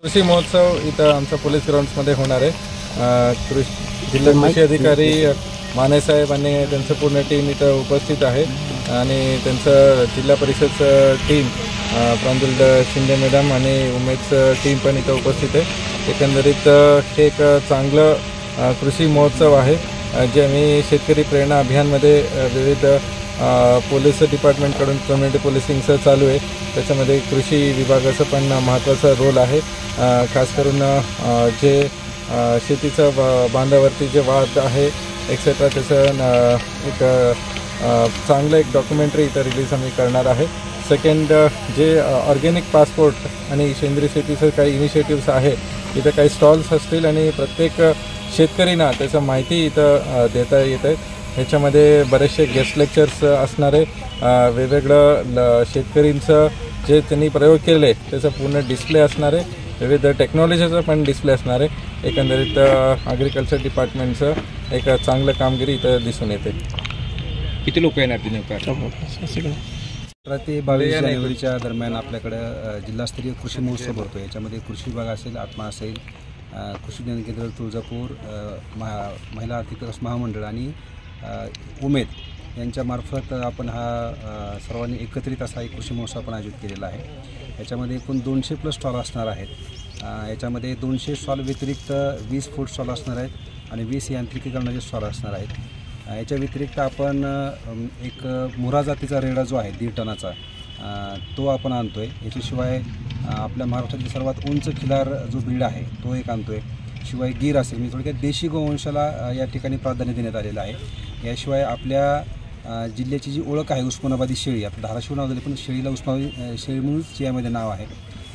कृषी महोत्सव इथं आमच्या पोलीस ग्राउंड्समध्ये होणार आहे। जिल्हा कृषी अधिकारी मानेसाहेब आणि त्यांचं पूर्ण टीम इथं उपस्थित आहे आणि त्यांचं जिल्हा परिषदचं टीम प्रांजल शिंदे मॅडम आणि उमेदचं टीम पण इथं उपस्थित आहे। एकंदरीत हे एक चांगलं कृषी महोत्सव आहे जे आम्ही शेतकरी प्रेरणा अभियानमध्ये विविध पोलीस डिपार्टमेंटकडून कम्युनिटी पोलिसिंगचं चालू आहे। त्याच्यामध्ये कृषी विभागाचं पण महत्त्वाचा रोल आहे। खास करून जे शेतीचं बांधावरती जे वाद आहे एक्सेट्रा त्याचं एक चांगलं एक डॉक्युमेंटरी इथं रिलीज आम्ही करणार आहे। सेकंड जे ऑर्गॅनिक पासपोर्ट आणि सेंद्रिय शेतीचं काही इनिशिएटिव्स आहे इथं काही स्टॉल्स असतील आणि प्रत्येक शेतकरींना त्याचं माहिती इथं देता येत आहे। ह्याच्यामध्ये बरेचसे गेस्ट लेक्चर्स असणार आहे। वेगवेगळं शेतकरींचं जे त्यांनी प्रयोग केले त्याचं पूर्ण डिस्प्ले असणार आहे। विविध टेक्नॉलॉजीचं पण डिस्प्ले असणार आहे। एकंदरीत ॲग्रिकल्चर डिपार्टमेंटचं एक चांगलं कामगिरी इथं दिसून येते। किती लोक येणार ते नेमका? 18 ते 22 जानेवारीच्या दरम्यान आपल्याकडं जिल्हास्तरीय कृषी महोत्सव भरतो। याच्यामध्ये कृषी विभाग असेल, आत्मा असेल, कृषी विज्ञान केंद्र तुळजापूर, महिला आर्थिक विकास महामंडळ आणि उमेद यांच्यामार्फत आपण हा सर्वांनी एकत्रित असा एक कृषी महोत्सव आपण आयोजित केलेला आहे। याच्यामध्ये एकूण 200+ स्टॉल असणार आहेत। याच्यामध्ये 200 स्टॉल व्यतिरिक्त 20 फूड स्टॉल असणार आहेत आणि 20 यांत्रिकीकरणाचे स्टॉल असणार आहेत। याच्या व्यतिरिक्त आपण एक मुरा जातीचा रेडा जो आहे 1.5 टनाचा तो आपण आणतो आहे। याच्याशिवाय आपल्या महाराष्ट्रातील सर्वात उंच खिलार जो ब्रीड आहे तो एक आणतो आहे। शिवाय गीर असेल, मी थोडक्यात देशी गोवंशाला या ठिकाणी प्राधान्य देण्यात आलेलं आहे। याशिवाय आपल्या जिल्ह्याची जी ओळख आहे उस्मानाबादी शेळी, आता धाराशिव नाव झाले पण शेळीला उस्मानाबादी शेळी म्हणूनच यामध्ये नाव आहे,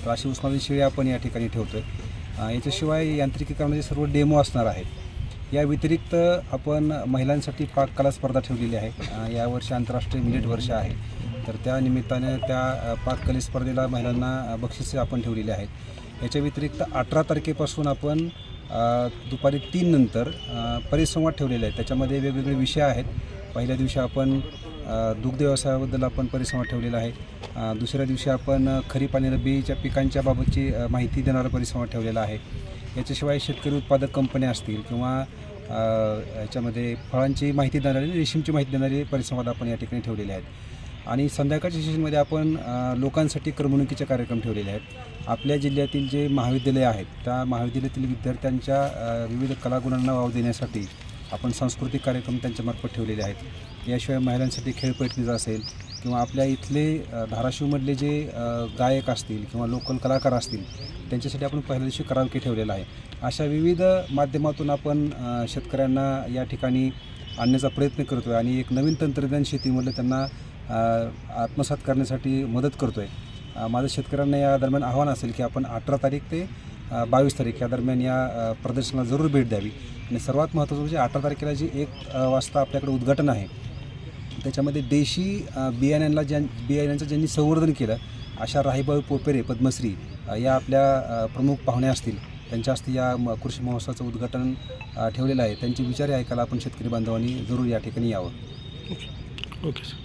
तर अशी उस्मानाबादी शेळी आपण या ठिकाणी ठेवतो आहे। याच्याशिवाय यांत्रिकीकरणाचे सर्व डेमो असणार आहेत। या व्यतिरिक्त आपण महिलांसाठी पाककला स्पर्धा ठेवलेली आहे। यावर्षी आंतरराष्ट्रीय मिलेट वर्ष आहे, तर त्या निमित्ताने त्या पाककले स्पर्धेला महिलांना बक्षिसे आपण ठेवलेली आहेत। याच्या व्यतिरिक्त 18 तारखेपासून आपण दुपारी 3 नंतर परिसंवाद ठेवलेले आहेत। त्याच्यामध्ये वेगवेगळे विषय आहेत। पहिल्या दिवशी आपण दुग्ध व्यवसायाबद्दल आपण परिसंवाद ठेवलेला आहे। दुसऱ्या दिवशी आपण खरीप आणि रब्बीच्या पिकांच्या बाबतची माहिती देणारा परिसंवाद ठेवलेला आहे। याच्याशिवाय शेतकरी उत्पादक कंपन्या असतील किंवा याच्यामध्ये फळांची माहिती देणारी, रेशीमची माहिती देणारे परिसंवाद आपण या ठिकाणी ठेवलेले आहेत। आणि संध्याकाळच्या सेशनमध्ये आपण लोकांसाठी करमणुकीचे कार्यक्रम ठेवलेले आहेत। आपल्या जिल्ह्यातील जे महाविद्यालय आहेत त्या महाविद्यालयातील विद्यार्थ्यांच्या विविध कलागुणांना वाव देण्यासाठी आपण सांस्कृतिक कार्यक्रम त्यांच्यामार्फत ठेवलेले आहेत। याशिवाय महिलांसाठी खेळपैठणीचा असेल किंवा आपल्या इथले धाराशिवमधले जे गायक असतील किंवा लोकल कलाकार असतील त्यांच्यासाठी आपण पहिल्या दिवशी कराओके ठेवलेला आहे। अशा विविध माध्यमातून आपण शेतकऱ्यांना या ठिकाणी आणण्याचा प्रयत्न करतो आहे आणि एक नवीन तंत्रज्ञान शेतीमधलं त्यांना आत्मसात करण्यासाठी मदत करतो आहे। माझं शेतकऱ्यांना या दरम्यान आव्हान असेल की आपण 18 तारीख ते 22 तारीख या दरम्यान या प्रदर्शनाला जरूर भेट द्यावी। आणि सर्वात महत्त्वाचं म्हणजे 18 तारखेला जी 1 वाजता आपल्याकडे उद्घाटन आहे त्याच्यामध्ये देशी बियाण्यांचं ज्यांनी संवर्धन केलं अशा राहीबाई पोपेरे पद्मश्री या आपल्या प्रमुख पाहुण्या असतील, त्यांच्या हस्ते या कृषी महोत्सवाचं उद्घाटन ठेवलेलं आहे। त्यांचे विचार ऐकायला आपण शेतकरी बांधवांनी जरूर या ठिकाणी यावं। Okay sir.